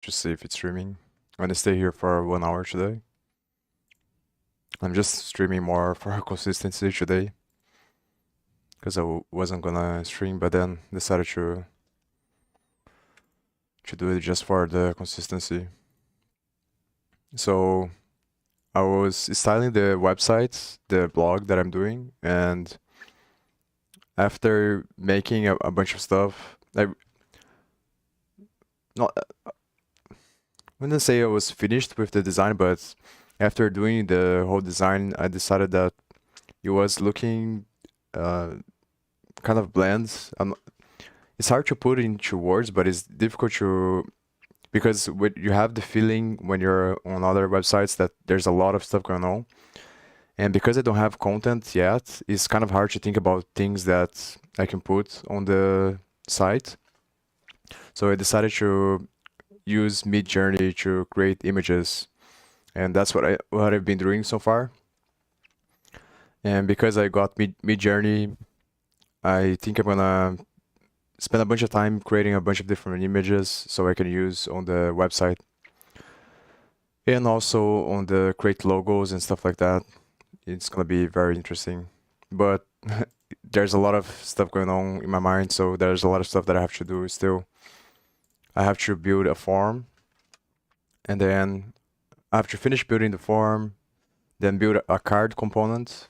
Just see if it's streaming. I'm gonna stay here for 1 hour today. I'm just streaming more for consistency today because wasn't gonna stream, but then decided to do it just for the consistency. So I was styling the website, the blog that I'm doing, and after making a bunch of stuff, I not wouldn't say I was finished with the design, but after doing the whole design, I decided that it was looking uh, kind of bland. It's hard to put into words, but it's difficult to because you have the feeling when you're on other websites that there's a lot of stuff going on. And because I don't have content yet, it's kind of hard to think about things that I can put on the site. So I decided to use midjourney to create images, and that's what I've been doing so far. And because I got midjourney, I think I'm gonna spend a bunch of time creating a bunch of different images so I can use on the website and also on the create logos and stuff like that. It's gonna be very interesting, but there's a lot of stuff going on in my mind, so there's a lot of stuff that I have to do still. I have to build a form, and then I have to finish building the form, then build a card component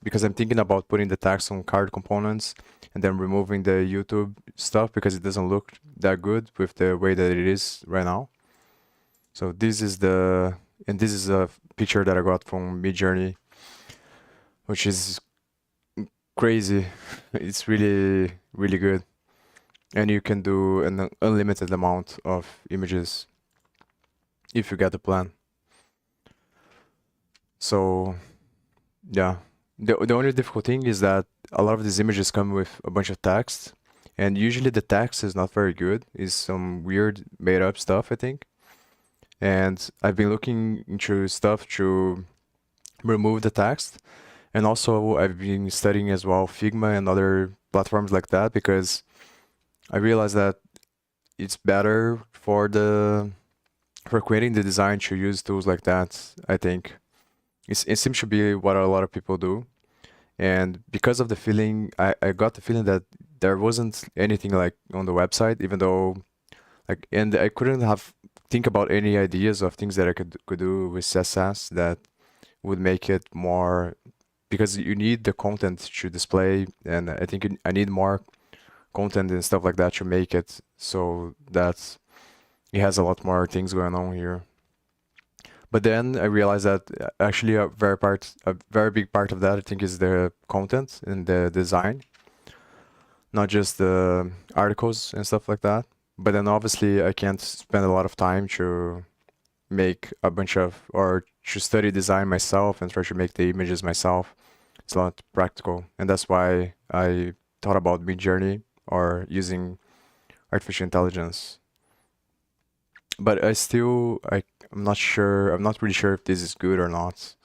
because I'm thinking about putting the text on card components and then removing the YouTube stuff because it doesn't look that good with the way that it is right now. So this is a picture that I got from Midjourney, which is crazy. It's really, really good. And you can do an unlimited amount of images if you get the plan. So yeah, the only difficult thing is that a lot of these images come with a bunch of text, and usually the text is not very good. It's some weird made up stuff, I think. And I've been looking into stuff to remove the text, and also I've been studying as well Figma and other platforms like that because I realized that it's better for creating the design to use tools like that, I think. It seems to be what a lot of people do. And because of the feeling, I got the feeling that there wasn't anything like on the website, even though and I couldn't have think about any ideas of things that I could do with CSS that would make it more because you need the content to display, and I think I need more content and stuff like that to make it so that it has a lot more things going on here. But then I realized that actually a very big part of that I think is the content and the design, not just the articles and stuff like that. But then obviously I can't spend a lot of time to make a bunch of or to study design myself and try to make the images myself. It's not practical, and that's why I thought about Midjourney or using artificial intelligence. But I'm not sure. I'm not really sure if this is good or not.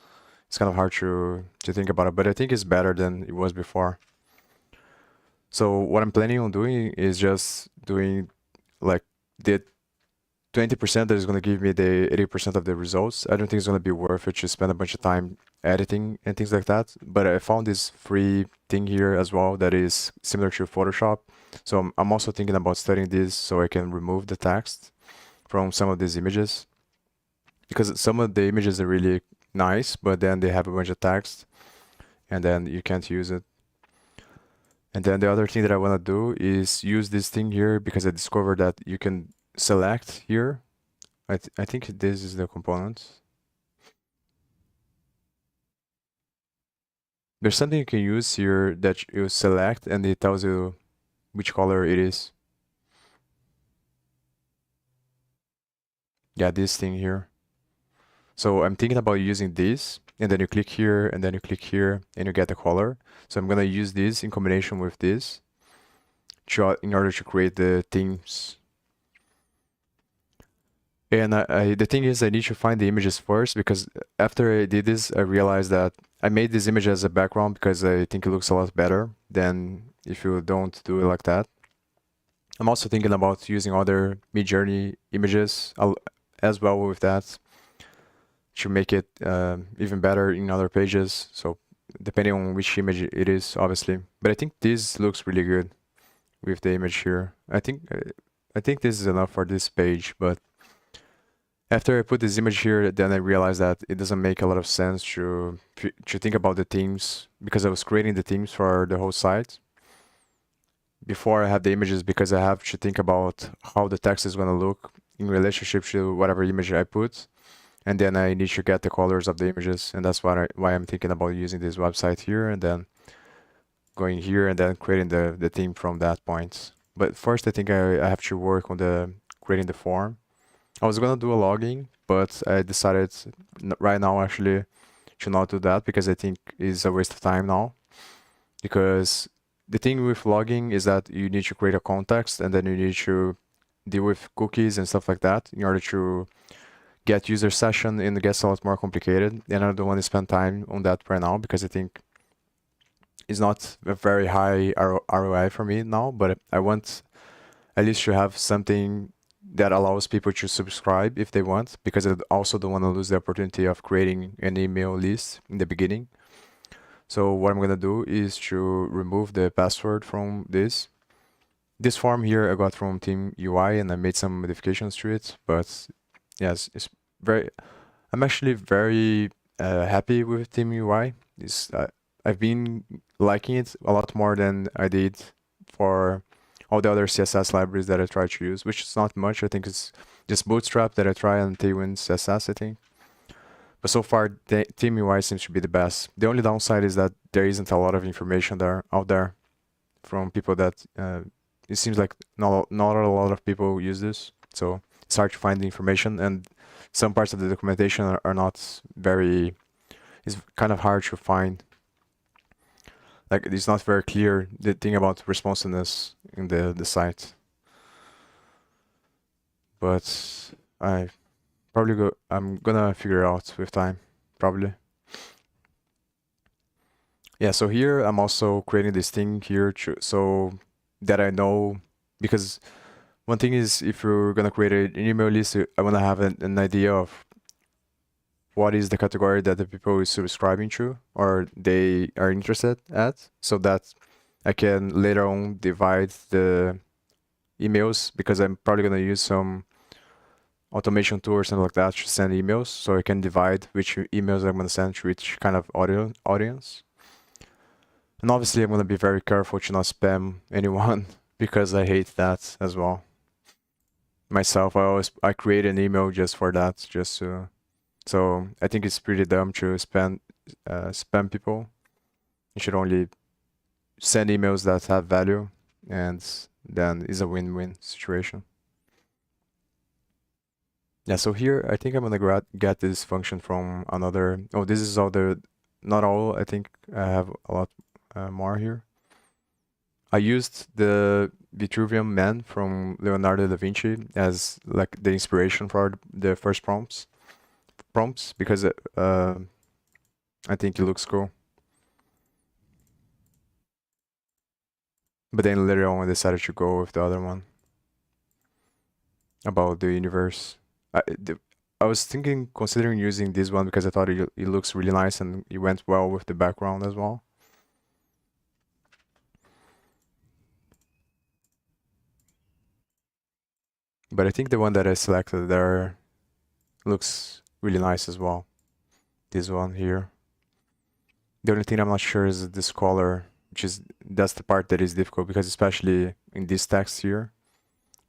It's kind of hard to think about it, but I think it's better than it was before. So what I'm planning on doing is just doing like the 20% that is going to give me the 80% of the results. I don't think it's going to be worth it to spend a bunch of time editing and things like that. But I found this free thing here as well that is similar to Photoshop. So I'm also thinking about studying this so I can remove the text from some of these images because some of the images are really nice, but then they have a bunch of text and then you can't use it. And then the other thing that I want to do is use this thing here because I discovered that you can select here. I think this is the component. There's something you can use here that you select and it tells you which color it is. Yeah, this thing here. So I'm thinking about using this, and then you click here, and then you click here, and you get the color. So I'm gonna use this in combination with this in order to create the themes. And the thing is, I need to find the images first because after I did this, I realized that I made this image as a background because I think it looks a lot better than if you don't do it like that. I'm also thinking about using other midjourney images as well with that to make it even better in other pages. So depending on which image it is, obviously. But I think this looks really good with the image here. I think this is enough for this page, but after I put this image here, then I realized that it doesn't make a lot of sense to think about the themes because I was creating the themes for the whole site before I have the images because I have to think about how the text is going to look in relationship to whatever image I put. And then I need to get the colors of the images. And that's why I'm thinking about using this website here and then going here and then creating the theme from that point. But first, I think I have to work on creating the form. I was going to do a login, but I decided right now actually to not do that because I think it's a waste of time now. Because the thing with logging is that you need to create a context and then you need to deal with cookies and stuff like that in order to get user session, and it gets a lot more complicated. And I don't want to spend time on that right now because I think it's not a very high ROI for me now, but I want at least to have something that allows people to subscribe if they want, because I also don't want to lose the opportunity of creating an email list in the beginning. So what I'm going to do is to remove the password from this. This form here I got from Team UI and I made some modifications to it, but yes, I'm actually very happy with Team UI. I've been liking it a lot more than I did for all the other CSS libraries that I try to use, which is not much. I think it's just Bootstrap that I try and Tailwind CSS, I think. But so far, Team UI seems to be the best. The only downside is that there isn't a lot of information out there from people that it seems like not a lot of people use this. So it's hard to find the information, and some parts of the documentation are not very, it's kind of hard to find. Like it's not very clear, the thing about responsiveness in the site. But I'm gonna figure it out with time, probably. Yeah, so here I'm also creating this thing here so that I know, because one thing is if you're gonna create an email list, I wanna have an idea of what is the category that the people is subscribing to or they are interested at, so that I can later on divide the emails, because I'm probably gonna use some automation tool or something like that to send emails, so I can divide which emails I'm gonna send to which kind of audience. And obviously I'm gonna be very careful to not spam anyone because I hate that as well. Myself, I create an email just for that, just to. So I think it's pretty dumb to spam people. You should only send emails that have value, and then it's a win-win situation. Yeah, so here I think I'm gonna get this function from another. Oh, this is all not all. I think I have a lot more here. I used the Vitruvian Man from Leonardo da Vinci as like the inspiration for the first prompts because I think it looks cool. But then later on I decided to go with the other one about the universe. I was considering using this one because I thought it looks really nice and it went well with the background as well. But I think the one that I selected there looks really nice as well. This one here. The only thing I'm not sure is this color, that's the part that is difficult, because especially in this text here,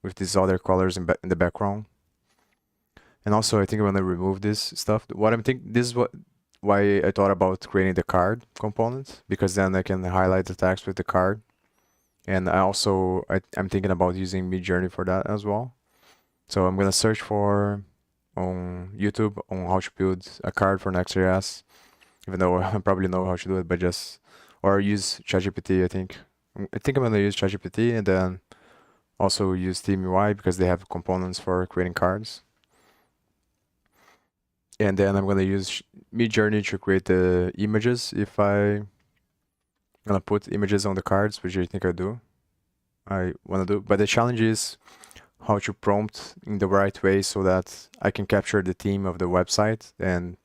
with these other colors in the background. And also I think I'm gonna remove this stuff. This is why I thought about creating the card component, because then I can highlight the text with the card. And I'm thinking about using Midjourney for that as well. So I'm gonna search for on YouTube on how to build a card for NextJS, even though I probably know how to do it, but or use ChatGPT. I think I'm gonna use ChatGPT and then also use TeamUI because they have components for creating cards. And then I'm gonna use Midjourney to create the images if I'm gonna put images on the cards, which I think I do. I want to do. But the challenge is how to prompt in the right way so that I can capture the theme of the website and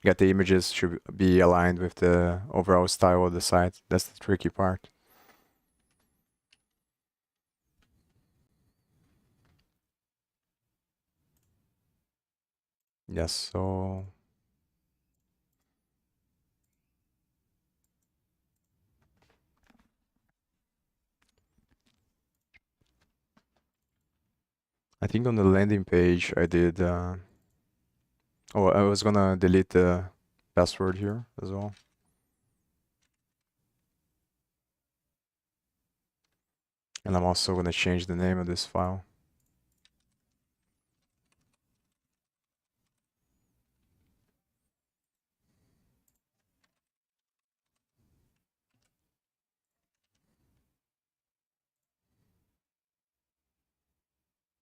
get the images to be aligned with the overall style of the site. That's the tricky part. Yes, so I think on the landing page I did oh, I was gonna delete the password here as well. And I'm also gonna change the name of this file.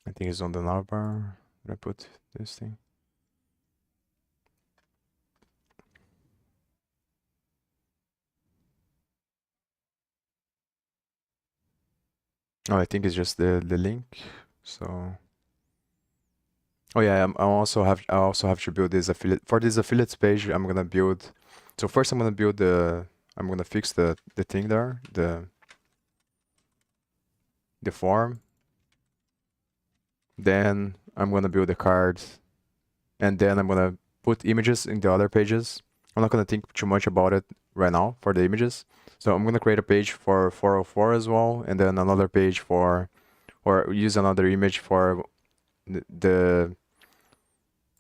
I think it's on the navbar. Did I put this thing? Oh, I think it's just the link. So oh yeah, I also have to build this affiliate for this affiliates page. I'm gonna build. So first, I'm gonna fix the thing there, the form. Then I'm gonna build the cards, and then I'm gonna put images in the other pages. I'm not gonna think too much about it right now for the images. So I'm gonna create a page for 404 as well, and then another page for, or use another image for the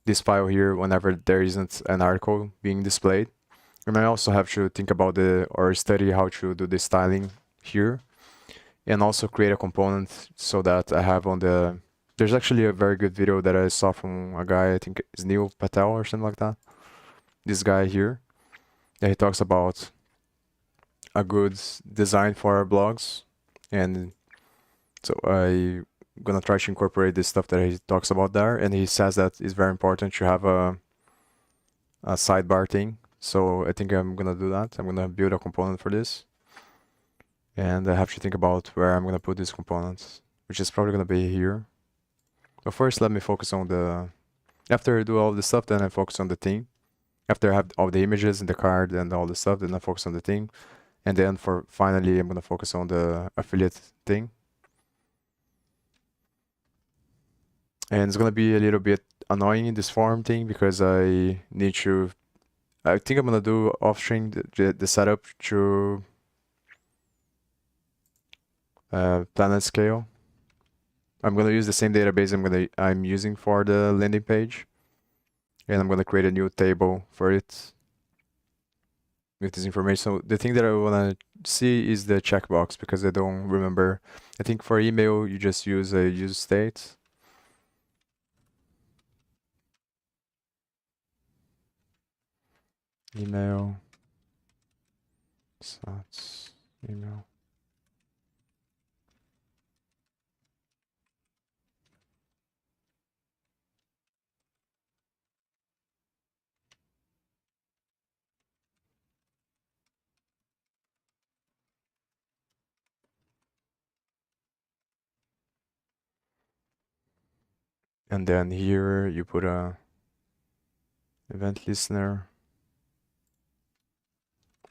this file here whenever there isn't an article being displayed. And I also have to think about or study how to do the styling here, and also create a component so that I have on the, there's actually a very good video that I saw from a guy, I think it's Neil Patel or something like that. This guy here, that he talks about a good design for our blogs. And so I gonna try to incorporate this stuff that he talks about there. And he says that it's very important to have a sidebar thing. So I think I'm gonna do that. I'm gonna build a component for this. And I have to think about where I'm gonna put these components, which is probably gonna be here. But first, let me focus on the, after I do all the stuff, then I focus on the theme. After I have all the images in the card and all the stuff, then I focus on the theme. And then for finally, I'm gonna focus on the affiliate thing. And it's gonna be a little bit annoying in this form thing because I need to, I think I'm gonna do off-string the setup to planet scale. I'm gonna use the same database I'm using for the landing page, and I'm gonna create a new table for it with this information. So the thing that I wanna see is the checkbox because I don't remember. I think for email you just use a use state. Email. Slots. Email. And then here you put a event listener.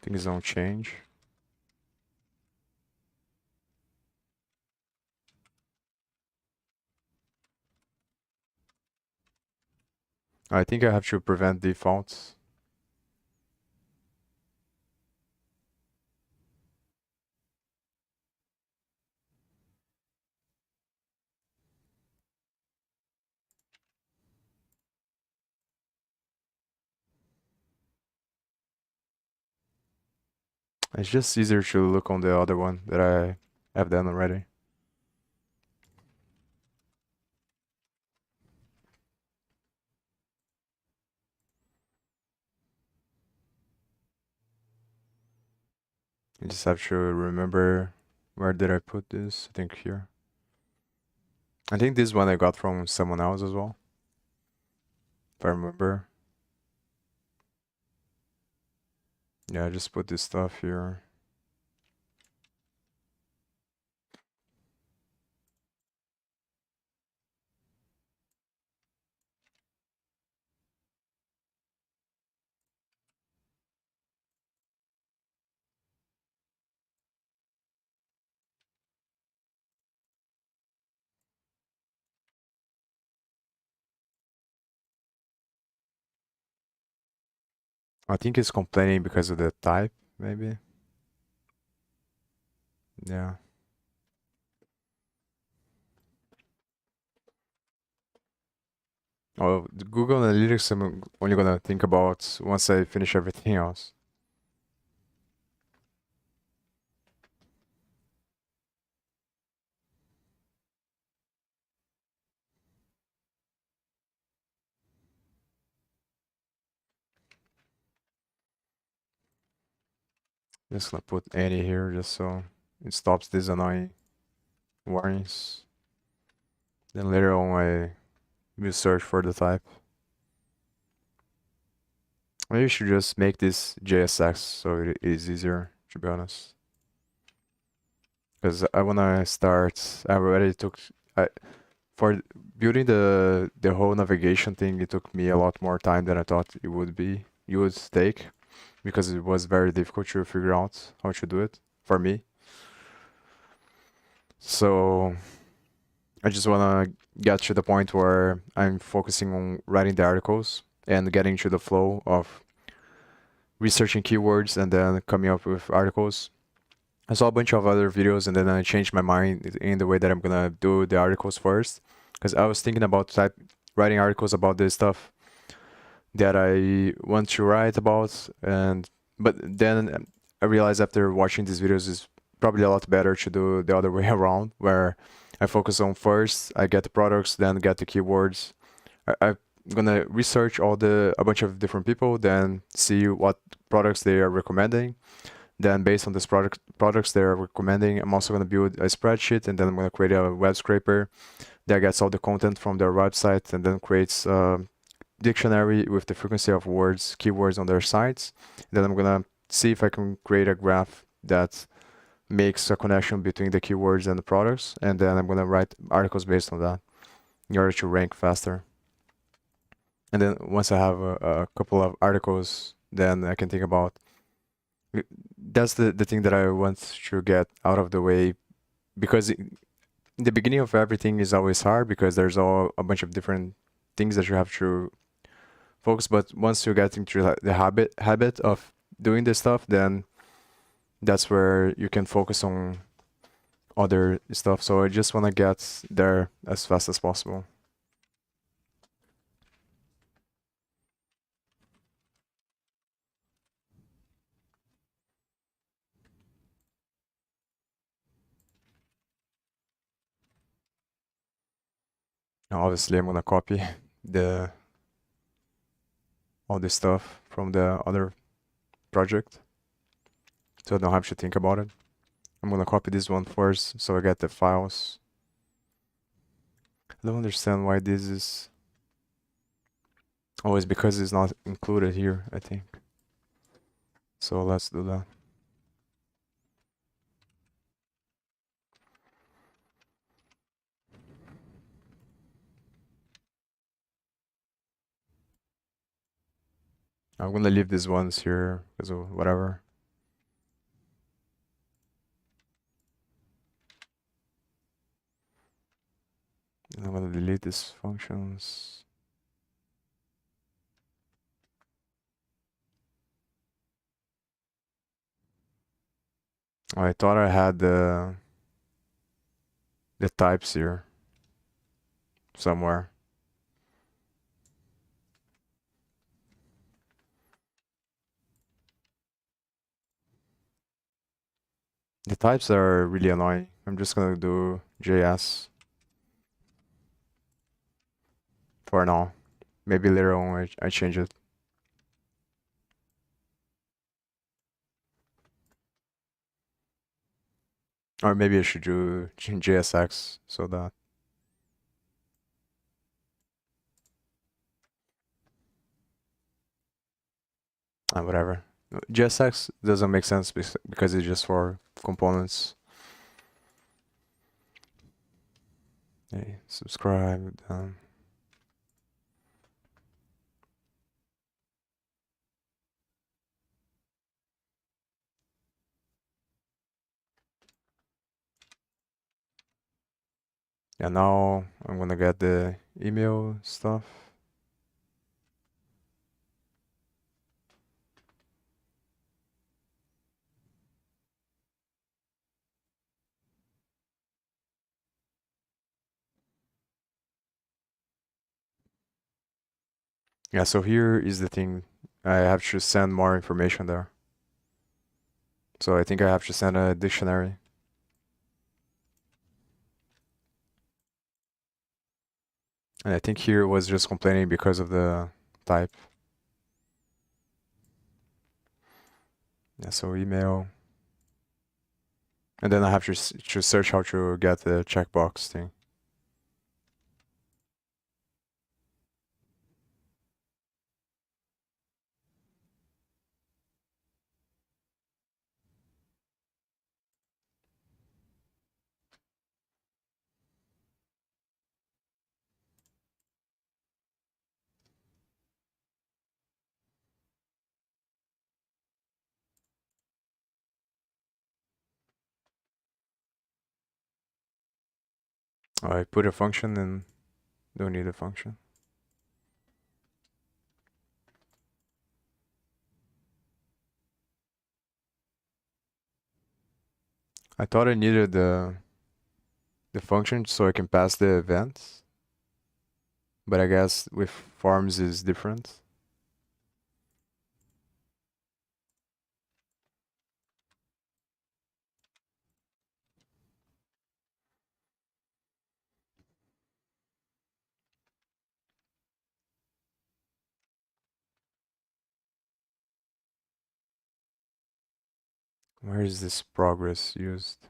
Things don't change. I think I have to prevent defaults. It's just easier to look on the other one that I have done already. I just have to remember, where did I put this? I think here. I think this one I got from someone else as well, if I remember. Yeah, I just put this stuff here. I think it's complaining because of the type, maybe. Yeah. Oh, the Google Analytics I'm only gonna think about once I finish everything else. Just gonna put any here just so it stops these annoying warnings. Then later on I will search for the type. Maybe you should just make this JSX so it is easier, to be honest. Because I wanna start. I already took. I for building the whole navigation thing. It took me a lot more time than I thought it would be. It would take because it was very difficult to figure out how to do it for me. So I just wanna get to the point where I'm focusing on writing the articles and getting to the flow of researching keywords and then coming up with articles. I saw a bunch of other videos and then I changed my mind in the way that I'm gonna do the articles first. Because I was thinking about writing articles about this stuff that I want to write about, and but then I realized after watching these videos it's probably a lot better to do the other way around, where I focus on first, I get the products, then get the keywords. I'm gonna research a bunch of different people, then see what products they are recommending. Then based on this products they're recommending, I'm also going to build a spreadsheet and then I'm going to create a web scraper that gets all the content from their website and then creates a dictionary with the frequency of words, keywords on their sites. Then I'm going to see if I can create a graph that makes a connection between the keywords and the products. And then I'm going to write articles based on that in order to rank faster. And then once I have a couple of articles, then I can think about that's the thing that I want to get out of the way because the beginning of everything is always hard because there's a bunch of different things that you have to focus. But once you get into the habit of doing this stuff, then that's where you can focus on other stuff. So I just want to get there as fast as possible. Now, obviously, I'm gonna copy the all this stuff from the other project, so I don't have to think about it. I'm gonna copy this one first, so I get the files. I don't understand why this is. Oh, it's because it's not included here, I think. So let's do that. I'm gonna leave these ones here because of whatever. And I'm gonna delete these functions. Oh, I thought I had the types here somewhere. The types are really annoying. I'm just gonna do JS for now. Maybe later on I change it. Or maybe I should do JSX so that whatever. JSX doesn't make sense because it's just for components. Hey, subscribe. Yeah, now I'm gonna get the email stuff. Yeah, so here is the thing. I have to send more information there. So I think I have to send a dictionary. And I think here it was just complaining because of the type. Yeah, so email. And then I have to search how to get the checkbox thing. I put a function and don't need a function. I thought I needed the function so I can pass the events, but I guess with forms is different. Where is this progress used?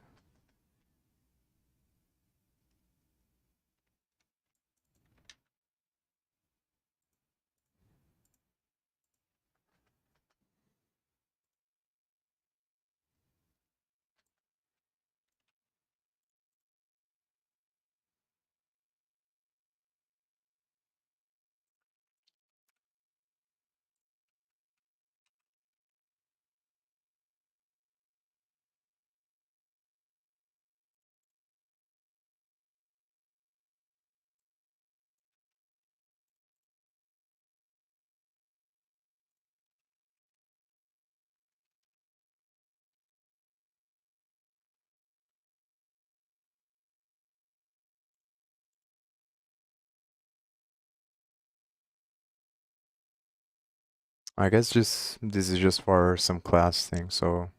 I guess just this is just for some class thing, so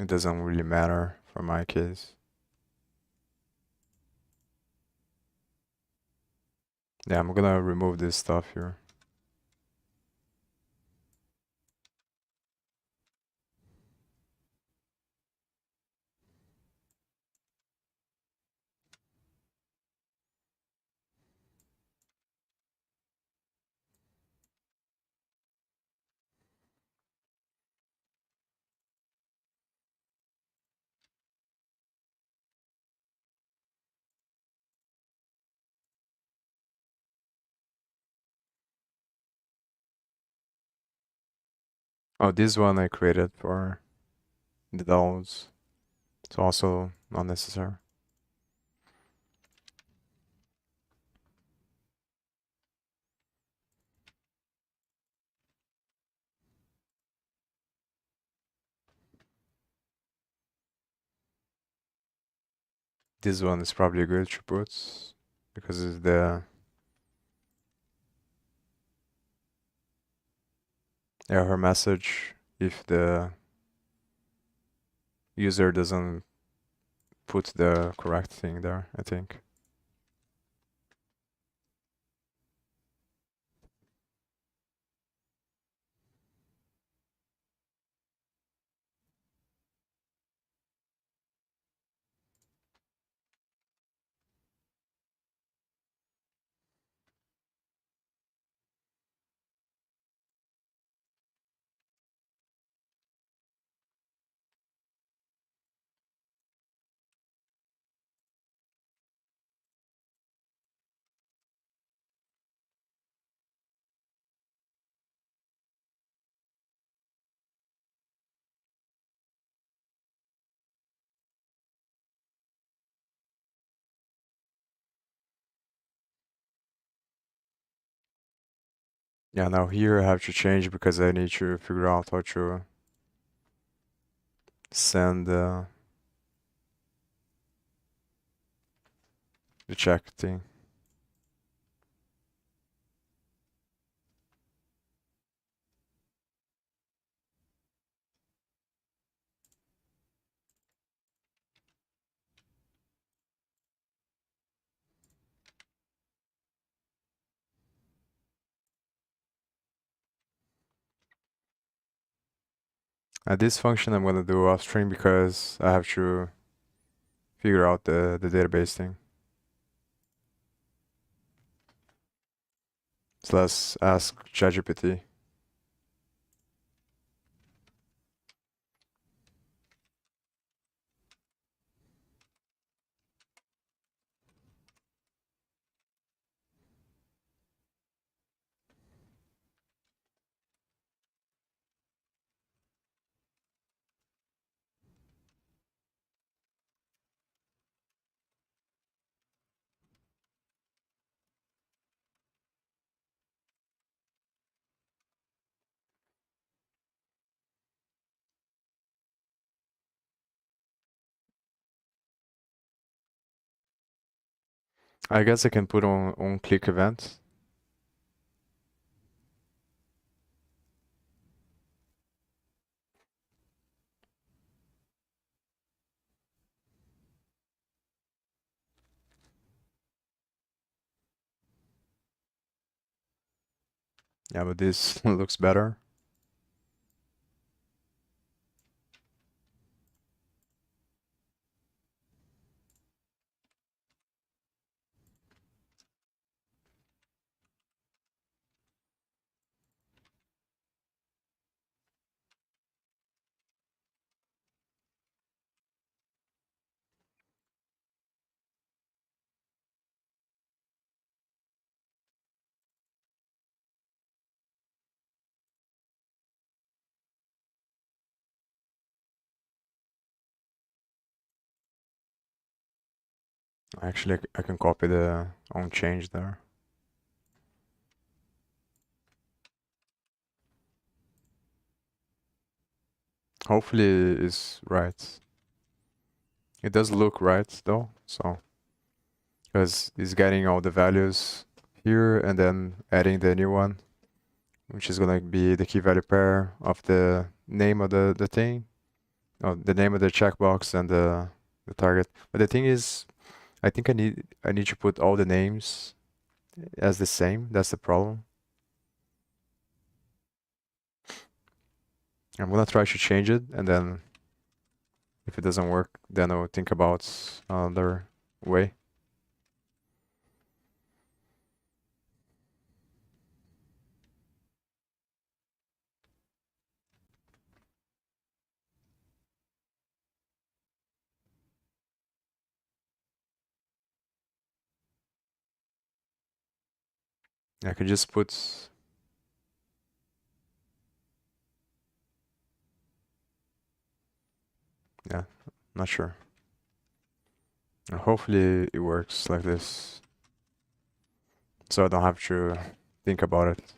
it doesn't really matter for my case. Yeah, I'm gonna remove this stuff here. Oh, this one I created for the downloads. It's also not necessary. This one is probably good to put because it's the error message if the user doesn't put the correct thing there, I think. Yeah, now here I have to change because I need to figure out how to send the check thing. At this function, I'm gonna do offstring because I have to figure out the database thing. So let's ask ChatGPT. I guess I can put on click event. Yeah, but this looks better. Actually, I can copy the on change there. Hopefully it's right. It does look right though, so because it's getting all the values here and then adding the new one, which is gonna be the key value pair of the name of the thing, the name of the checkbox and the target. But the thing is, I think I need to put all the names as the same. That's the problem. I'm gonna try to change it, and then if it doesn't work, then I'll think about another way. I could just put, yeah, not sure. Hopefully it works like this, so I don't have to think about it.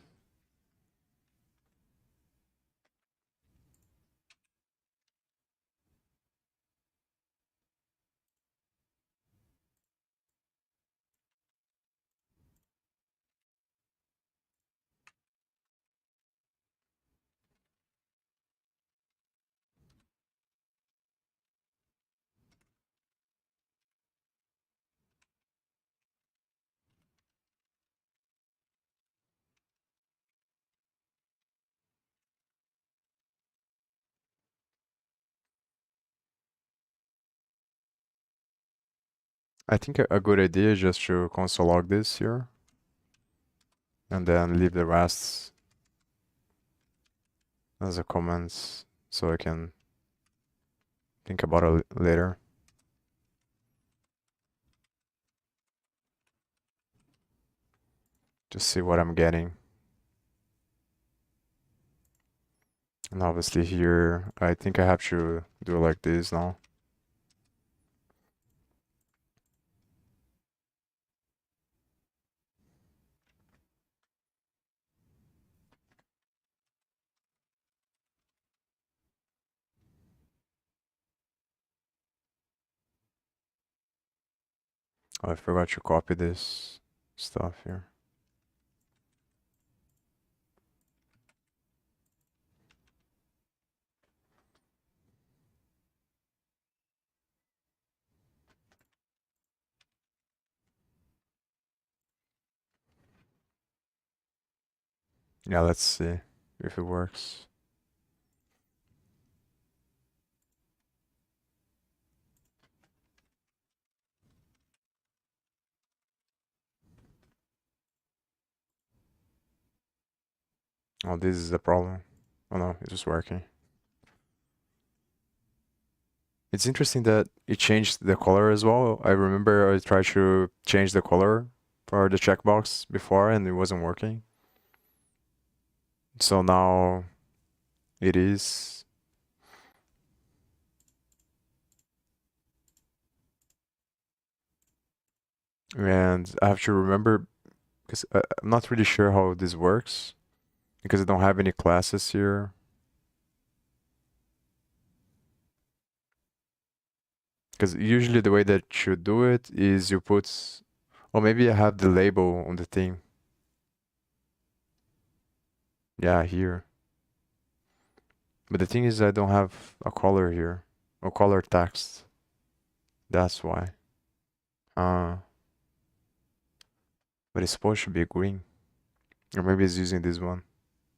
I think a good idea is just to console log this here, and then leave the rest as a comment, so I can think about it later. Just see what I'm getting. And obviously here, I think I have to do it like this now. Oh, I forgot to copy this stuff here. Yeah, let's see if it works. Oh, this is the problem. Oh no, it was working. It's interesting that it changed the color as well. I remember I tried to change the color for the checkbox before and it wasn't working. So now it is. And I have to remember because I'm not really sure how this works because I don't have any classes here. Because usually the way that you do it is you put, or maybe I have the label on the thing. Yeah, here. But the thing is I don't have a color here, or color text. That's why. Uh, but it's supposed to be green. Or maybe it's using this one.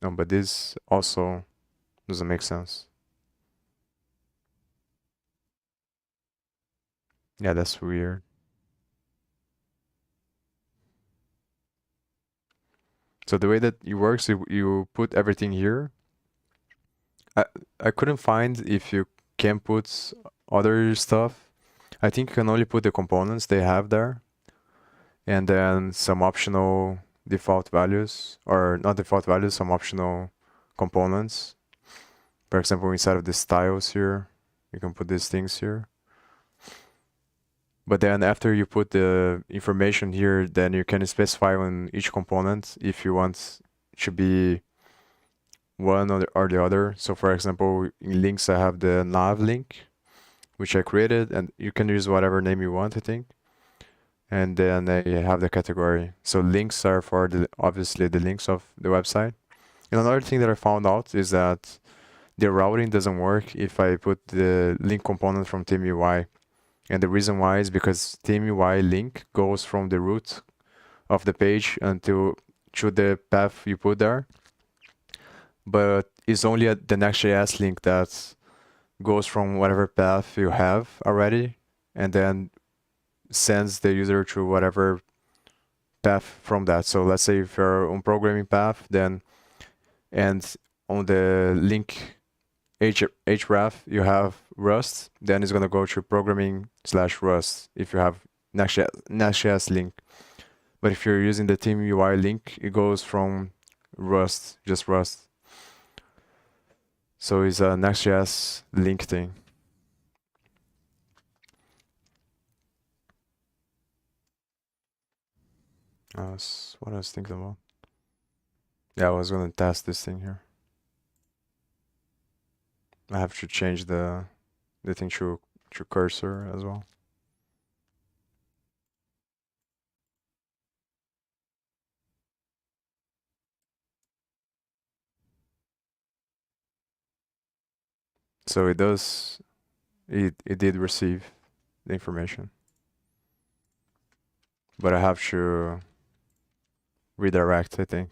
No, but this also doesn't make sense. Yeah, that's weird. So the way that it works, you put everything here. I I couldn't find if you can put other stuff. I think you can only put the components they have there, and then some optional default values, or not default values, some optional components. For example, inside of the styles here, you can put these things here. But then after you put the information here, then you can specify on each component if you want to be one or the other. So for example, in links, I have the nav link, which I created, and you can use whatever name you want, I think. And then I have the category. So links are for obviously the links of the website. And another thing that I found out is that the routing doesn't work if I put the link component from theme UI. And the reason why is because theme UI link goes from the root of the page until to the path you put there. But it's only the NextJS link that goes from whatever path you have already and then sends the user to whatever path from that. So let's say if you're on programming path, then and on the link href you have Rust, then it's gonna go to programming/Rust if you have NextJS link. But if you're using the theme UI link, it goes from Rust, just Rust. So it's a NextJS link thing. What I was thinking about. Yeah, I was gonna test this thing here. I have to change the thing to cursor as well. So it does, it did receive the information. But I have to redirect, I think.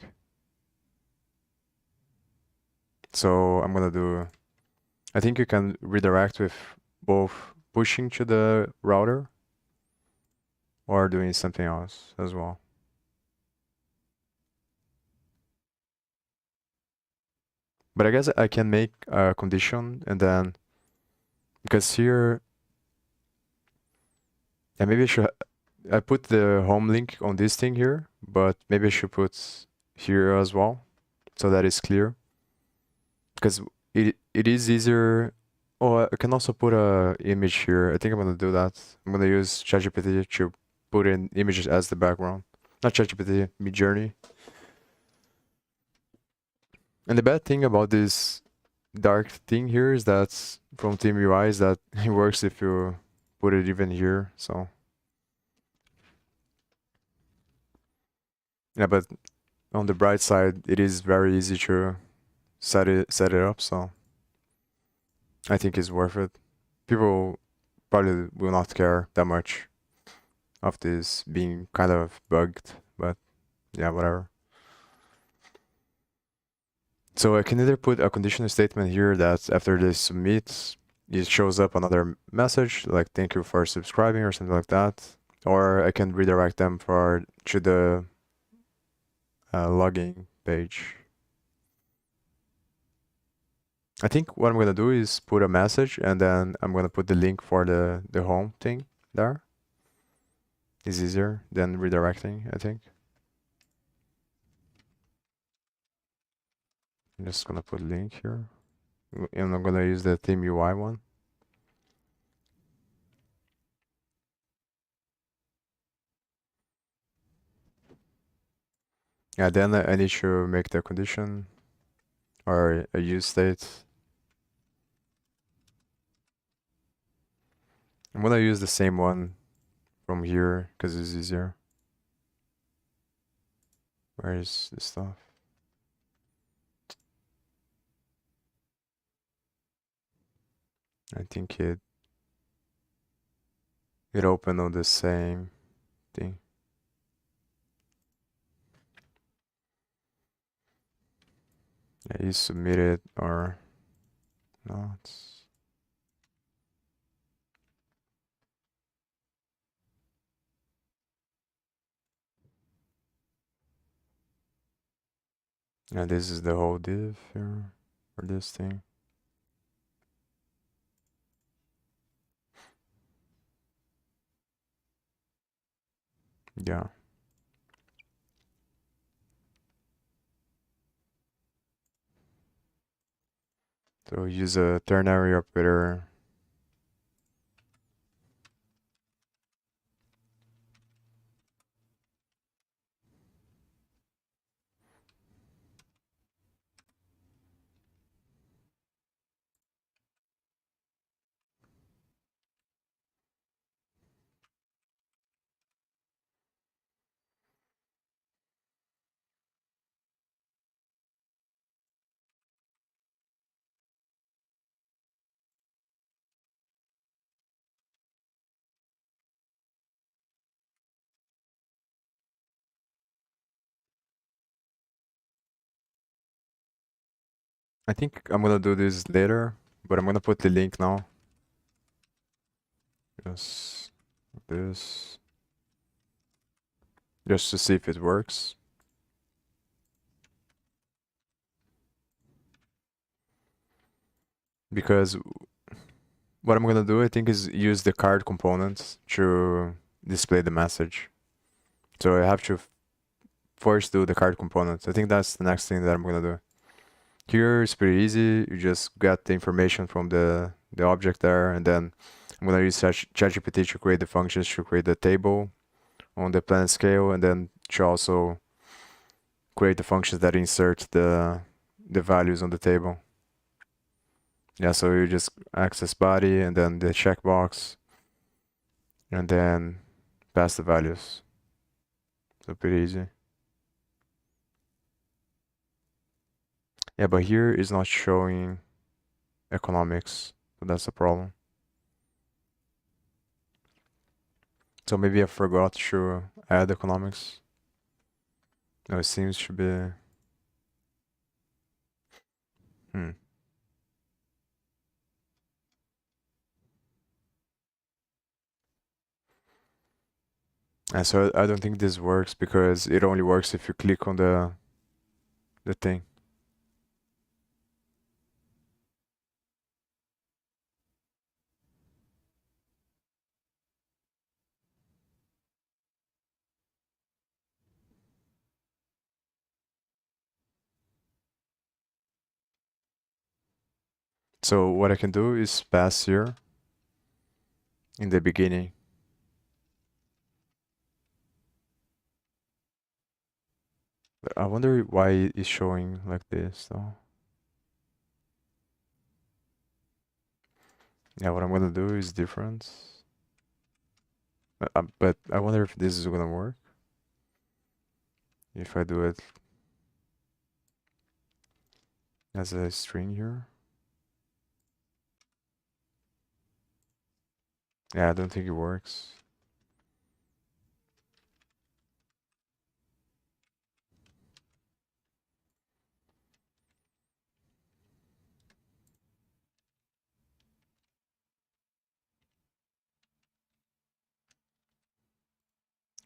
So I'm gonna do, I think you can redirect with both pushing to the router or doing something else as well. But I guess I can make a condition and then, because here, yeah, maybe I put the home link on this thing here, but maybe I should put here as well, so that is clear. Because it is easier. Oh, I can also put a image here. I think I'm gonna do that. I'm gonna use ChatGPT to put in images as the background. Not ChatGPT, midjourney. And the bad thing about this dark thing here is that from Team UI is that it works if you put it even here. So yeah, but on the bright side, it is very easy to set it up. So I think it's worth it. People probably will not care that much of this being kind of bugged, but yeah, whatever. So I can either put a conditional statement here that after they submit, it shows up another message like thank you for subscribing or something like that, or I can redirect them to the logging page. I think what I'm gonna do is put a message and then I'm gonna put the link for the home thing there. It's easier than redirecting, I think. I'm just gonna put link here. And I'm gonna use the theme UI one. Yeah, then I need to make the condition or a use state. I'm gonna use the same one from here because it's easier. Where is this stuff? I think it opened on the same thing. Yeah, you submit it or not. Yeah, this is the whole div here for this thing. Yeah. So use a ternary operator. I think I'm gonna do this later, but I'm gonna put the link now. Just this. Just to see if it works. Because what I'm gonna do, I think, is use the card components to display the message. So I have to first do the card components. I think that's the next thing that I'm gonna do. Here it's pretty easy. You just get the information from the object there, and then I'm gonna use ChatGPT to create the functions to create the table on the planet scale, and then to also create the functions that insert the values on the table. Yeah, so you just access body and then the checkbox, and then pass the values. So pretty easy. Yeah, but here is not showing economics, so that's a problem. So maybe I forgot to add economics. No, it seems to be. Hmm. And so I don't think this works because it only works if you click on the thing. So what I can do is pass here in the beginning. But I wonder why it's showing like this though. Yeah, what I'm gonna do is different. But I wonder if this is gonna work. If I do it as a string here. Yeah, I don't think it works.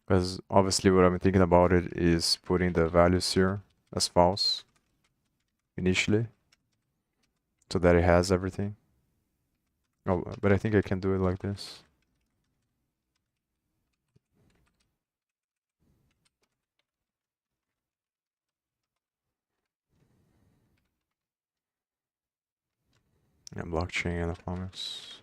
Because obviously what I'm thinking about it is putting the values here as false initially. so that it has everything. Oh, but I think I can do it like this. Yeah, blockchain and economics.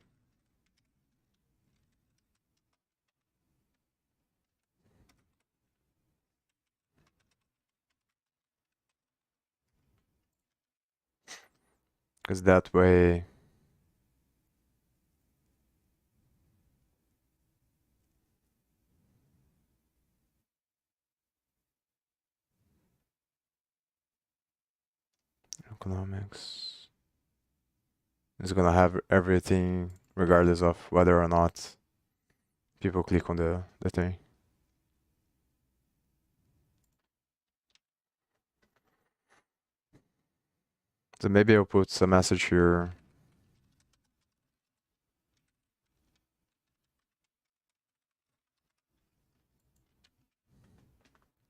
Because that way, economics is gonna have everything regardless of whether or not people click on the thing. So maybe I'll put some message here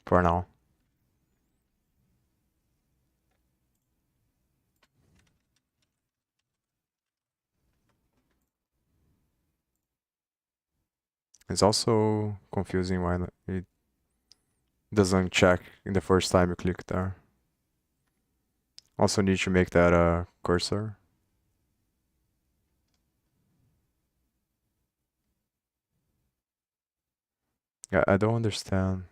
for now. It's also confusing why it doesn't check in the first time you click there. Also need to make that a cursor. Yeah, I don't understand.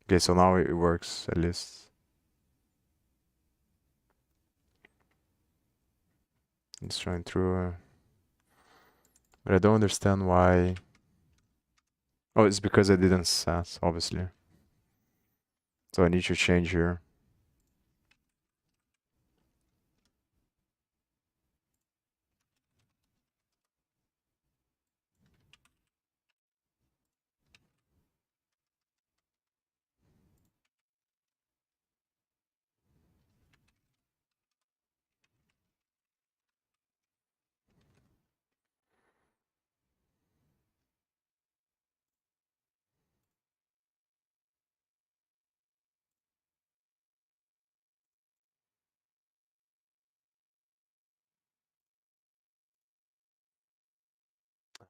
Okay, so now it works at least. It's trying through. But I don't understand why. Oh, it's because I didn't set, obviously. So I need to change here.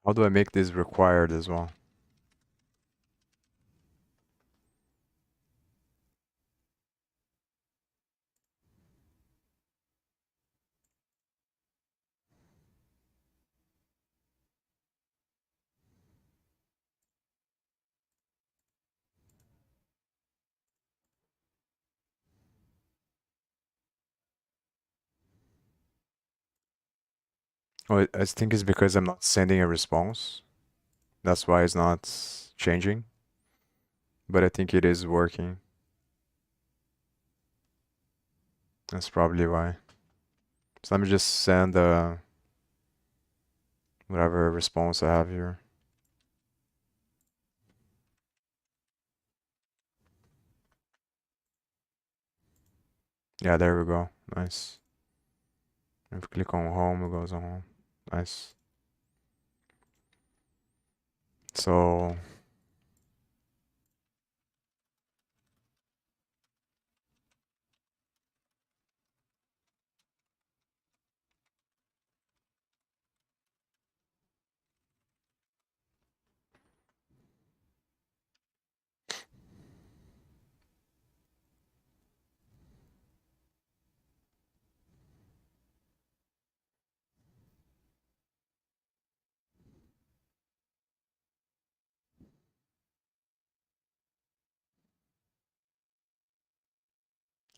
How do I make this required as well? Oh, I think it's because I'm not sending a response. That's why it's not changing. But I think it is working. That's probably why. So let me just send whatever response I have here. Yeah, there we go. Nice. If we click on home, it goes on home. Nice. So,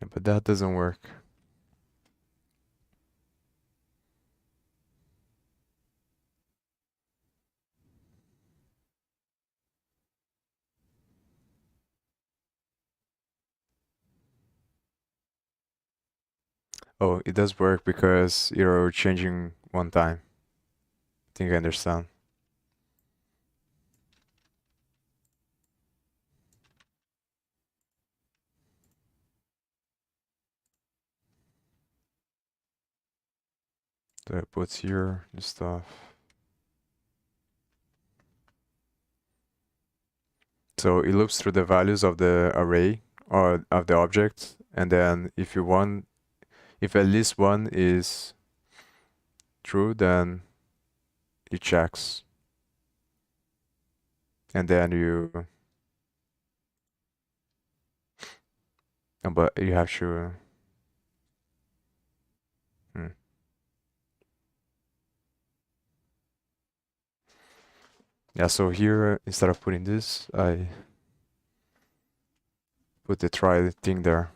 yeah, but that doesn't work. Oh, it does work because you're changing one time. I think I understand. So I put here the stuff. So it loops through the values of the array or of the object, and then if you want, If at least one is true, then it checks. And then but you have to, hmm. Yeah, so here, instead of putting this, I put the try thing there.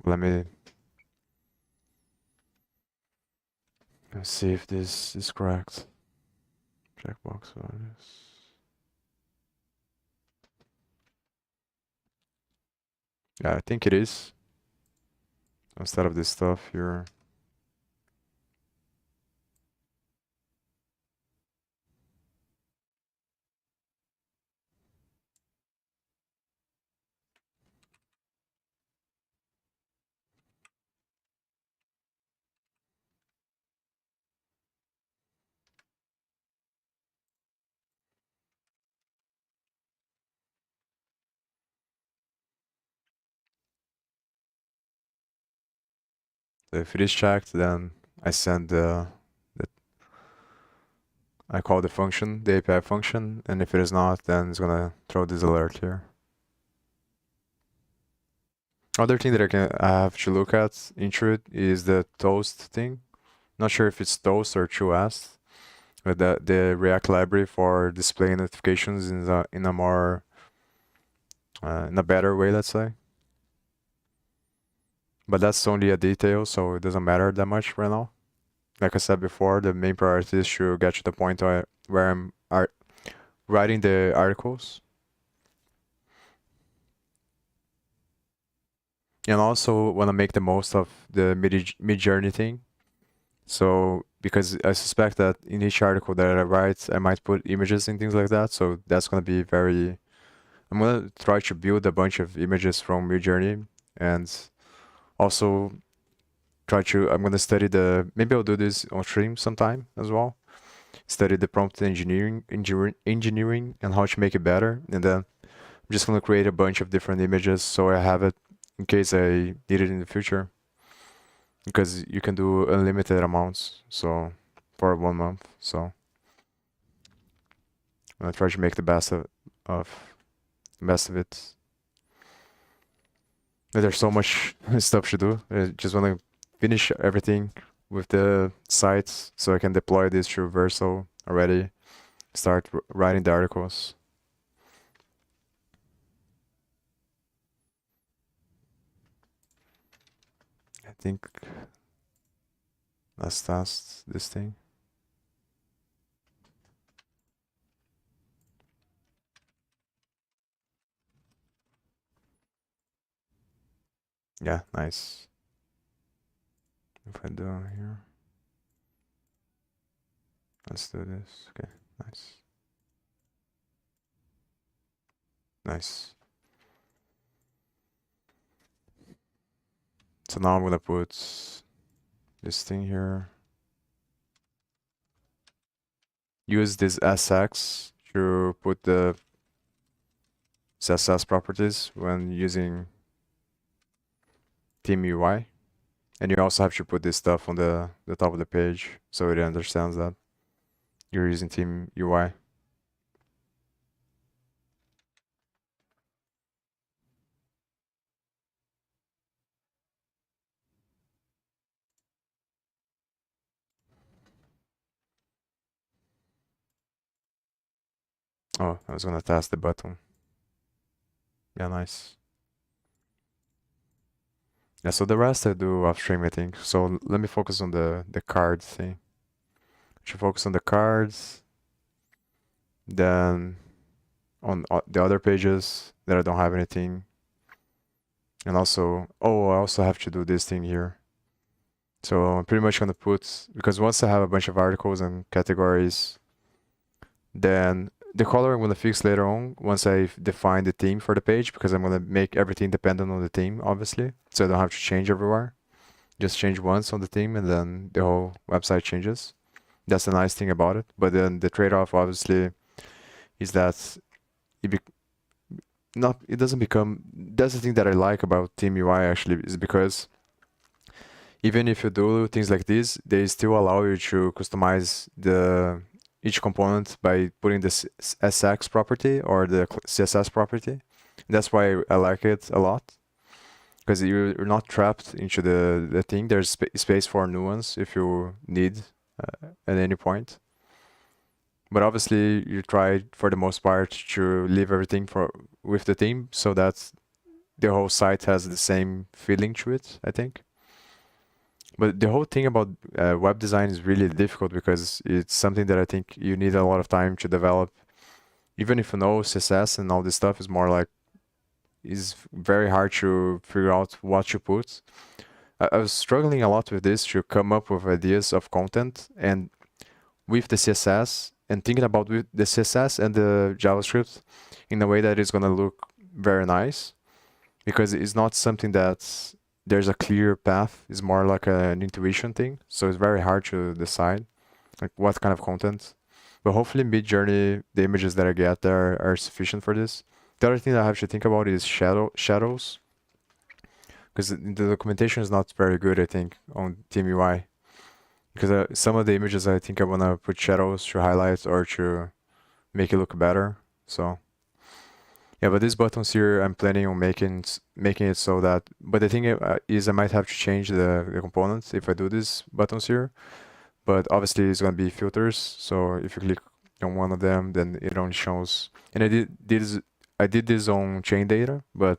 Let me see if this is correct. Checkbox on this. Yeah, I think it is. Instead of this stuff here. So if it is checked, then I send the I call the function, the API function, and if it is not, then it's gonna throw this alert here. Other thing that I have to look at into it is the toast thing. Not sure if it's toast or 2S, but the React library for displaying notifications in a more in a better way, let's say. But that's only a detail, so it doesn't matter that much right now. Like I said before, the main priority is to get to the point where I'm writing the articles. And also want to make the most of the midjourney thing. So because I suspect that in each article that I write, I might put images and things like that. So that's gonna be very. I'm gonna try to build a bunch of images from midjourney and also try to. I'm gonna study the. Maybe I'll do this on stream sometime as well. Study the prompt engineering and how to make it better, and then I'm just gonna create a bunch of different images so I have it in case I need it in the future. Because you can do unlimited amounts, so for 1 month. So I try to make the of best of it. But there's so much stuff to do. I just want to finish everything with the sites so I can deploy this to Verso already. Start writing the articles. I think let's test this thing. Yeah, nice. If I do here, let's do this. Okay, nice. Nice. So now I'm gonna put this thing here. Use this SX to put the CSS properties when using Team UI. And you also have to put this stuff on the top of the page so it understands that you're using Team UI. Oh, I was gonna test the button. Yeah, nice. Yeah, so the rest I do upstream, I think. So let me focus on the card thing. I should focus on the cards, then on the other pages that I don't have anything. And also, oh, I also have to do this thing here. So I'm pretty much gonna put, because once I have a bunch of articles and categories, then the color I'm gonna fix later on once I define the theme for the page, because I'm gonna make everything dependent on the theme, obviously. So I don't have to change everywhere. Just change once on the theme and then the whole website changes. That's the nice thing about it. But then the trade-off obviously is that it be not it doesn't become, that's the thing that I like about Team UI actually, is because even if you do things like this, they still allow you to customize the each component by putting the SX property or the CSS property. That's why I like it a lot, because you're not trapped into the thing. There's space for nuance if you need at any point. But obviously, you try for the most part to leave everything for with the theme so that the whole site has the same feeling to it, I think. But the whole thing about web design is really difficult because it's something that I think you need a lot of time to develop. Even if you know CSS and all this stuff, is more like is very hard to figure out what to put. I was struggling a lot with this to come up with ideas of content and with the CSS and thinking about with the CSS and the JavaScript in a way that is going to look very nice, because it's not something that's there's a clear path. It's more like an intuition thing. So it's very hard to decide like what kind of content. But hopefully midjourney, the images that I get there are sufficient for this. The other thing that I have to think about is shadows, because the documentation is not very good, I think, on TeamUI. Because some of the images I think I want to put shadows to highlight or to make it look better. So yeah, but these buttons here, I'm planning on making it so that. But the thing is, I might have to change the components if I do these buttons here. But obviously, it's gonna be filters. So if you click on one of them, then it only shows. And I did this on chain data, but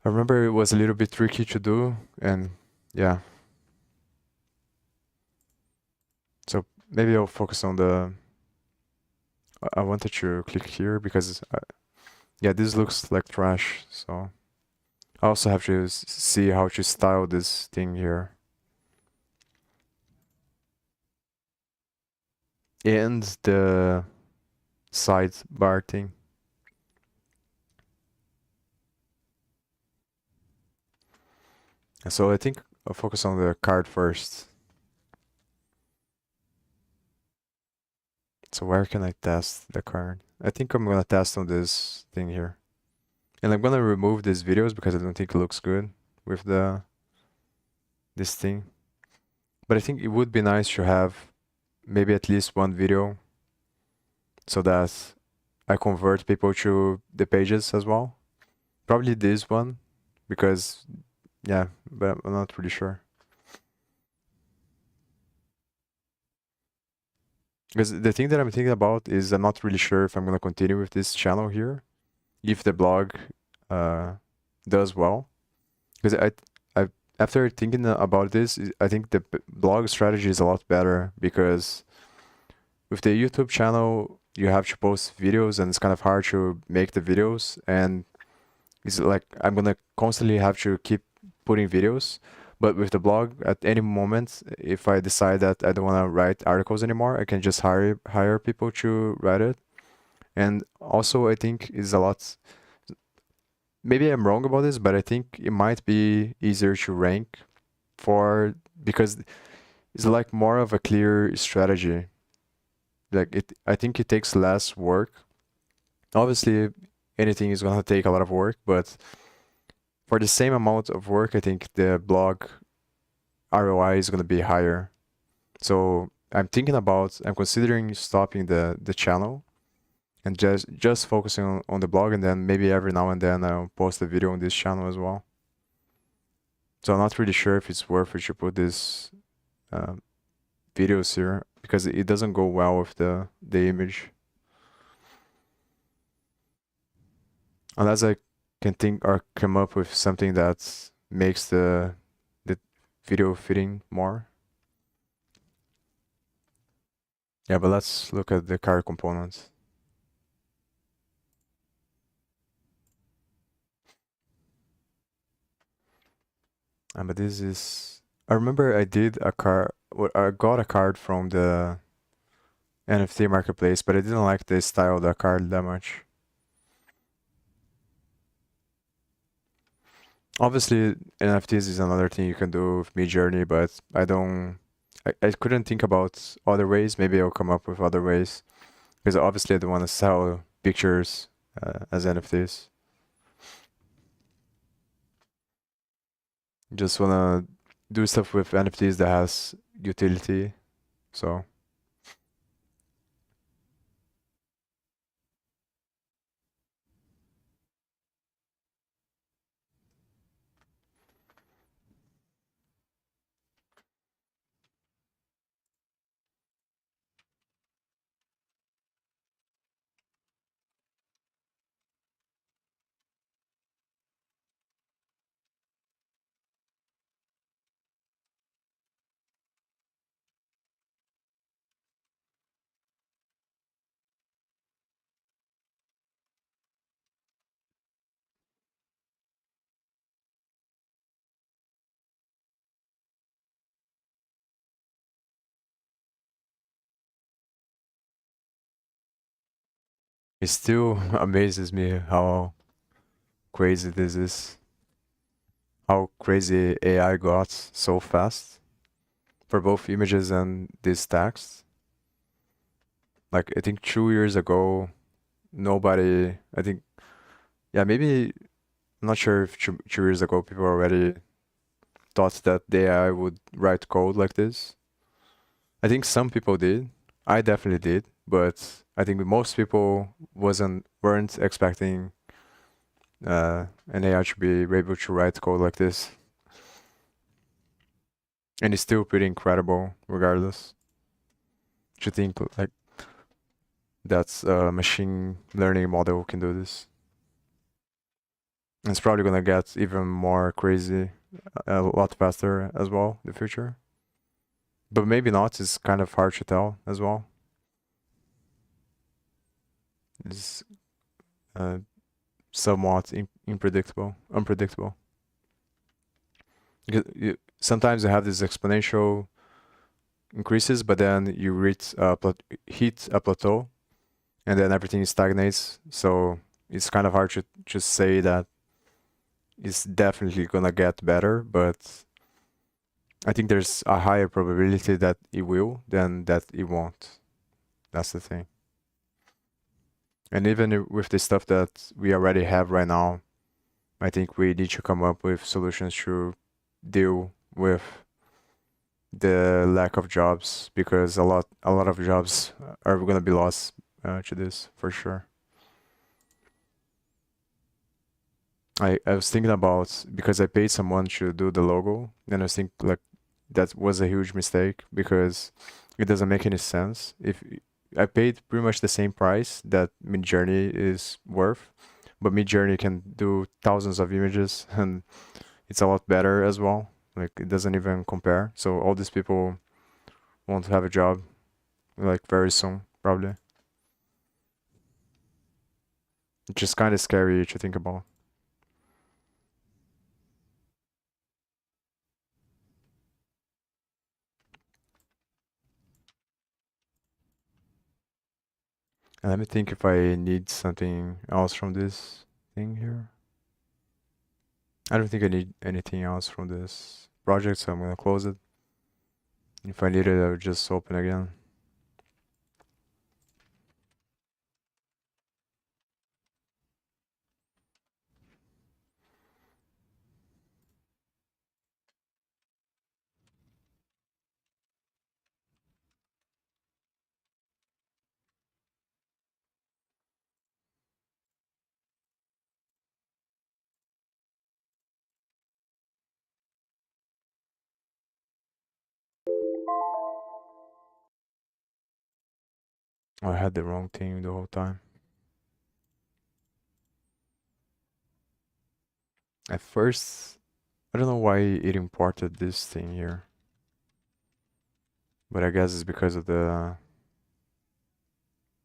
I remember it was a little bit tricky to do, and yeah. So maybe I'll focus on the. I wanted to click here because, yeah, this looks like trash. So I also have to see how to style this thing here. And the sidebar thing. So I think I'll focus on the card first. So where can I test the card? I think I'm gonna test on this thing here. And I'm gonna remove these videos because I don't think it looks good with this thing. But I think it would be nice to have maybe at least one video so that I convert people to the pages as well. Probably this one, because yeah, but I'm not really sure. Because the thing that I'm thinking about is I'm not really sure if I'm gonna continue with this channel here, if the blog does well. Because I after thinking about this, I think the blog strategy is a lot better, because with the YouTube channel you have to post videos and it's kind of hard to make the videos, and it's like I'm gonna constantly have to keep putting videos. But with the blog, at any moment, if I decide that I don't want to write articles anymore, I can just hire people to write it. And also, I think is a lot. Maybe I'm wrong about this, but I think it might be easier to rank for, because it's like more of a clear strategy. Like I think it takes less work. Obviously, anything is gonna take a lot of work, but for the same amount of work, I think the blog ROI is gonna be higher. So I'm considering stopping the channel and just focusing on the blog, and then maybe every now and then I'll post a video on this channel as well. So I'm not really sure if it's worth it to put this videos here, because it doesn't go well with the image. Unless I can think or come up with something that makes the video fitting more. Yeah, but let's look at the card components. But this is. I remember I did a card. I got a card from the NFT marketplace, but I didn't like the style of the card that much. Obviously, NFTs is another thing you can do with midjourney, but I couldn't think about other ways. Maybe I'll come up with other ways, because obviously I don't want to sell pictures as NFTs. Just wanna do stuff with NFTs that has utility. So it still amazes me how crazy this is. How crazy AI got so fast for both images and this text. Like I think 2 years ago, nobody. I think yeah, maybe I'm not sure if 2 years ago people already thought that the AI would write code like this. I think some people did. I definitely did, but I think most people weren't expecting an AI to be able to write code like this, and it's still pretty incredible, regardless. To think like that's a machine learning model can do this. And it's probably gonna get even more crazy, a lot faster as well in the future. But maybe not. It's kind of hard to tell as well. It's uh, somewhat unpredictable. Sometimes you have these exponential increases, but then you hit a plateau, and then everything stagnates. So it's kind of hard to just say that it's definitely gonna get better, but I think there's a higher probability that it will than that it won't. That's the thing. And even with the stuff that we already have right now, I think we need to come up with solutions to deal with the lack of jobs, because a lot of jobs are gonna be lost to this for sure. I was thinking about, because I paid someone to do the logo, and I was thinking like that was a huge mistake because it doesn't make any sense. If I paid pretty much the same price that Midjourney is worth, but Midjourney can do thousands of images and it's a lot better as well. Like it doesn't even compare. So all these people won't have a job like very soon, probably. It's just kind of scary to think about. And let me think if I need something else from this thing here. I don't think I need anything else from this project, so I'm gonna close it. If I need it, I'll just open again. Oh, I had the wrong thing the whole time. At first, I don't know why it imported this thing here, but I guess it's because of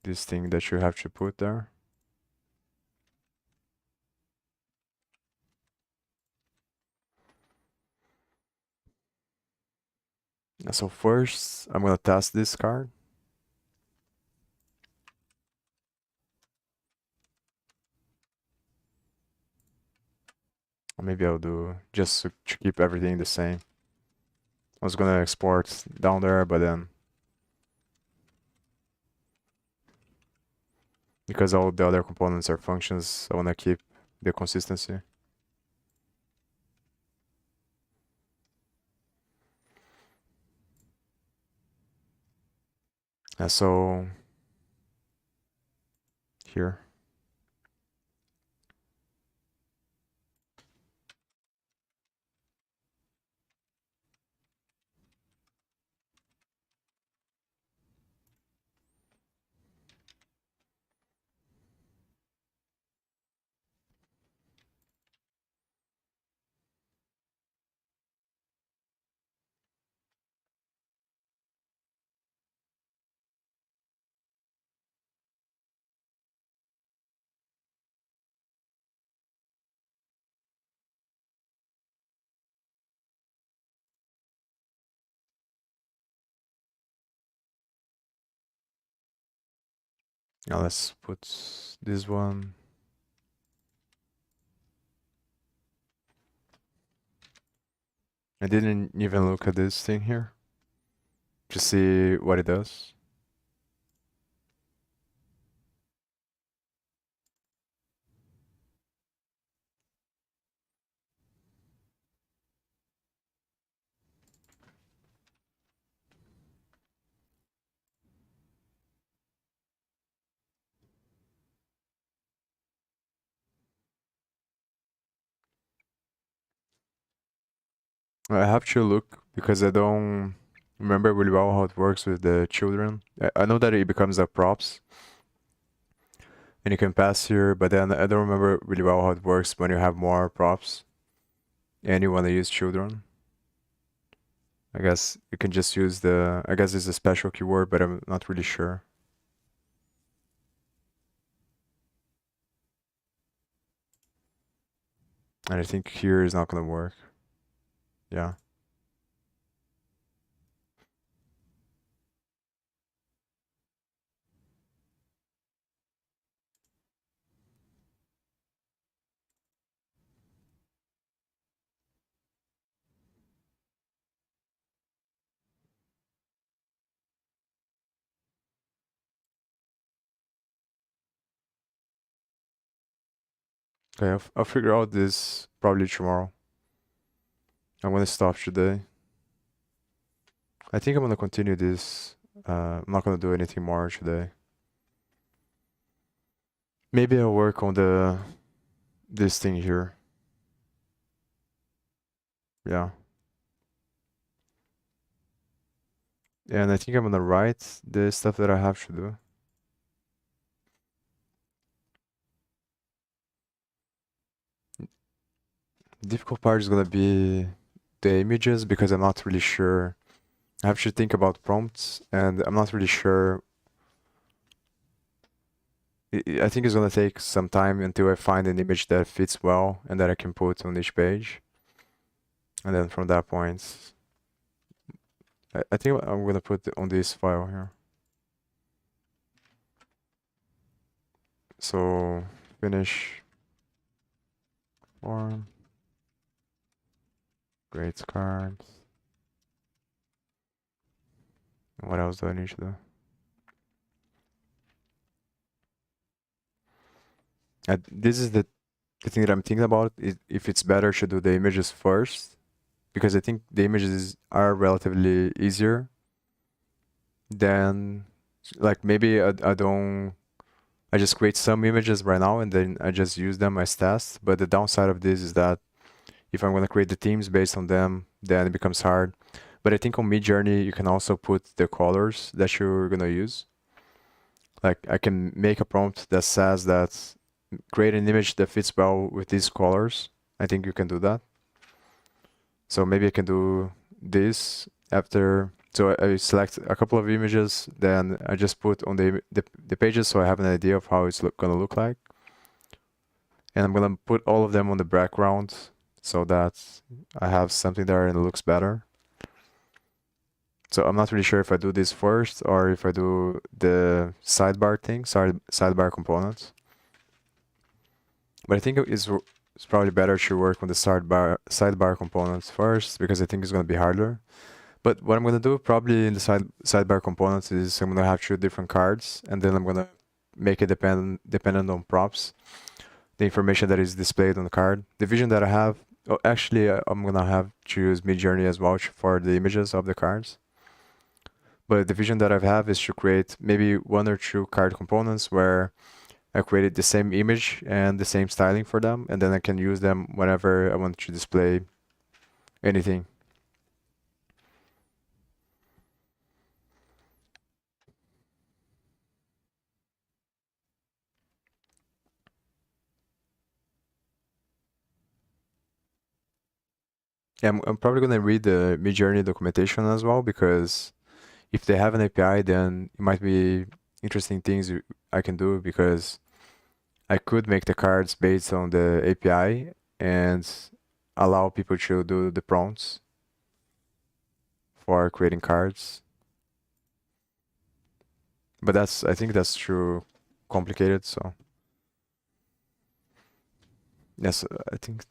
this thing that you have to put there. So first, I'm gonna test this card. Or maybe I'll do just to keep everything the same. I was gonna export down there, but then because all the other components are functions, I wanna keep the consistency. And so here. Now let's put this one. I didn't even look at this thing here to see what it does. I have to look because I don't remember really well how it works with the children. I know that it becomes a props and you can pass here, but then I don't remember really well how it works when you have more props and you want to use children. I guess you can just use I guess it's a special keyword, but I'm not really sure. And I think here is not gonna work. Yeah. Okay, I'll figure out this probably tomorrow. I'm gonna stop today. I think I'm gonna continue this. I'm not gonna do anything more today. Maybe I'll work on this thing here. Yeah. And I think I'm gonna write the stuff that I have to do. The difficult part is gonna be the images because I'm not really sure. I have to think about prompts and I'm not really sure. I think it's gonna take some time until I find an image that fits well and that I can put on each page. And then from that point, I think I'm gonna put it on this file here. So finish form, grades cards. What else do I need to do? This is the thing that I'm thinking about is if it's better to do the images first, because I think the images are relatively easier than like maybe I just create some images right now and then I just use them as tests. But the downside of this is that if I'm gonna create the themes based on them, then it becomes hard. But I think on midjourney you can also put the colors that you're gonna use. Like I can make a prompt that says that create an image that fits well with these colors. I think you can do that. So maybe I can do this after. So I select a couple of images, then I just put on the pages so I have an idea of how it's gonna look like. And I'm gonna put all of them on the background so that I have something there and it looks better. So I'm not really sure if I do this first or if I do the sidebar thing, sidebar components. But I think it's probably better to work on the sidebar components first because I think it's gonna be harder. But what I'm gonna do probably in the sidebar components is I'm gonna have two different cards and then I'm gonna make it dependent on props, the information that is displayed on the card. The vision that I have, oh, actually I'm gonna have to use midjourney as well for the images of the cards. But the vision that I have is to create maybe one or two card components where I created the same image and the same styling for them, and then I can use them whenever I want to display anything. Yeah, I'm probably gonna read the midjourney documentation as well, because if they have an API, then it might be interesting things I can do, because I could make the cards based on the API and allow people to do the prompts for creating cards. But I think that's too complicated, so yes, I think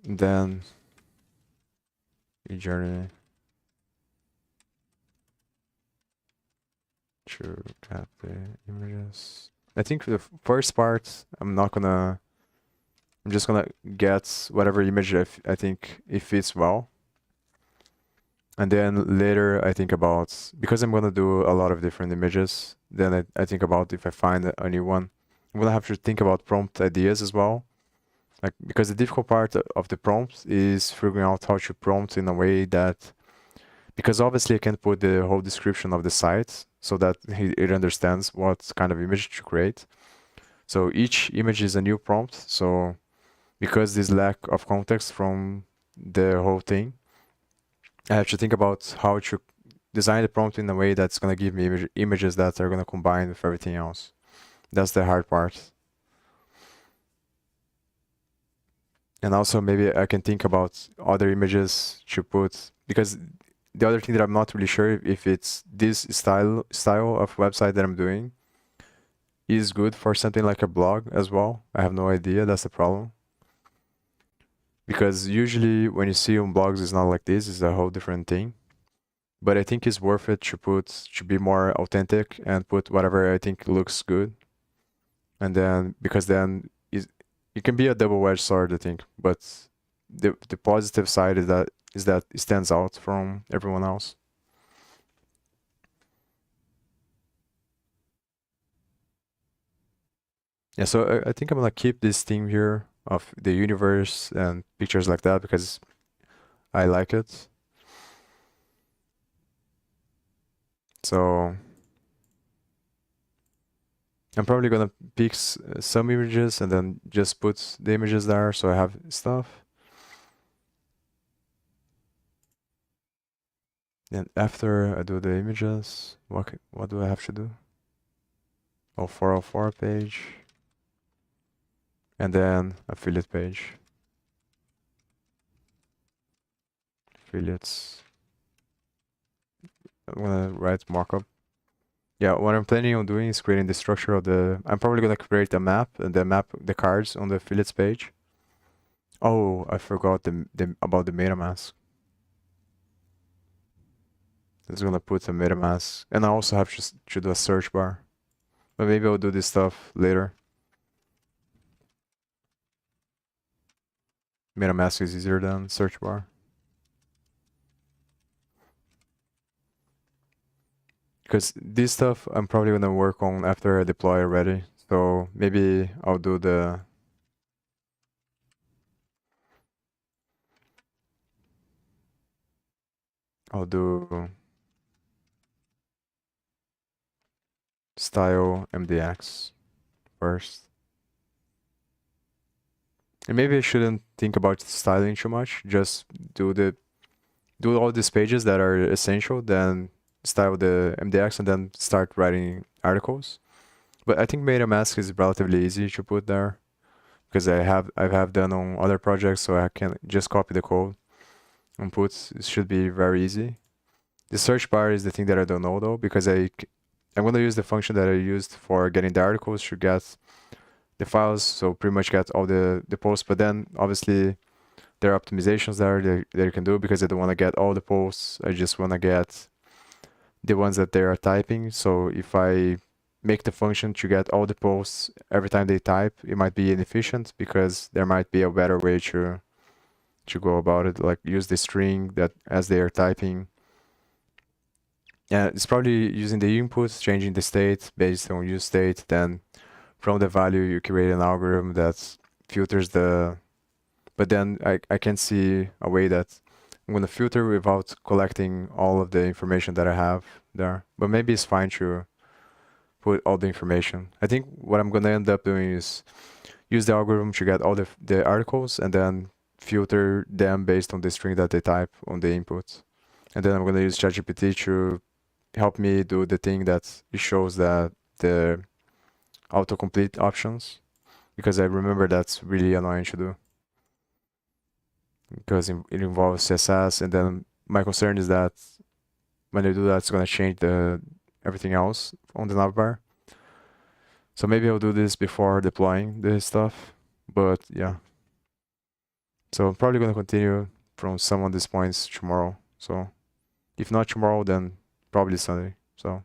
then midjourney to get the images. I think the first part, I'm just gonna get whatever image I think it fits well. And then later I think about, because I'm gonna do a lot of different images, then I think about if I find a new one. I'm gonna have to think about prompt ideas as well. Like, because the difficult part of the prompt is figuring out how to prompt in a way that, because obviously I can put the whole description of the site so that it understands what kind of image to create. So each image is a new prompt. So because this lack of context from the whole thing, I have to think about how to design the prompt in a way that's going to give me images that are going to combine with everything else. That's the hard part. And also maybe I can think about other images to put, because the other thing that I'm not really sure if it's this style of website that I'm doing is good for something like a blog as well. I have no idea. That's the problem. Because usually when you see on blogs, it's not like this. It's a whole different thing. But I think it's worth it to be more authentic and put whatever I think looks good. And then, because then it can be a double-edged sword, I think. But the positive side is that it stands out from everyone else. Yeah, so I think I'm gonna keep this theme here of the universe and pictures like that because I like it. So I'm probably gonna pick some images and then just put the images there so I have stuff. Then after I do the images, what do I have to do? Oh, 404 page. And then affiliate page. Affiliates. I'm gonna write markup. Yeah, what I'm planning on doing is creating the structure of I'm probably gonna create a map and then map the cards on the affiliates page. Oh, I forgot about the MetaMask. It's gonna put a MetaMask, and I also have to do a search bar. But maybe I'll do this stuff later. MetaMask is easier than search bar. Because this stuff I'm probably gonna work on after I deploy already. So maybe I'll do I'll do style MDX first. And maybe I shouldn't think about styling too much. Just do all these pages that are essential, then style the MDX and then start writing articles. But I think MetaMask is relatively easy to put there because I have done on other projects, so I can just copy the code and put. It should be very easy. The search bar is the thing that I don't know though, because I'm gonna use the function that I used for getting the articles to get the files, so pretty much get all the posts. But then obviously there are optimizations there that you can do because I don't want to get all the posts. I just want to get the ones that they are typing. So if I make the function to get all the posts every time they type, it might be inefficient because there might be a better way to go about it, like use the string that as they are typing, Yeah, it's probably using the inputs, changing the state based on use state. Then from the value, you create an algorithm that filters the. But then I can see a way that I'm gonna filter without collecting all of the information that I have there. But maybe it's fine to put all the information. I think what I'm gonna end up doing is use the algorithm to get all the articles and then filter them based on the string that they type on the inputs. And then I'm gonna use ChatGPT to help me do the thing that it shows that the autocomplete options, because I remember that's really annoying to do because it involves CSS, and then my concern is that when I do that, it's gonna change the everything else on the navbar. So maybe I'll do this before deploying this stuff, but yeah. So I'm probably gonna continue from some of these points tomorrow. So if not tomorrow, then probably Sunday. So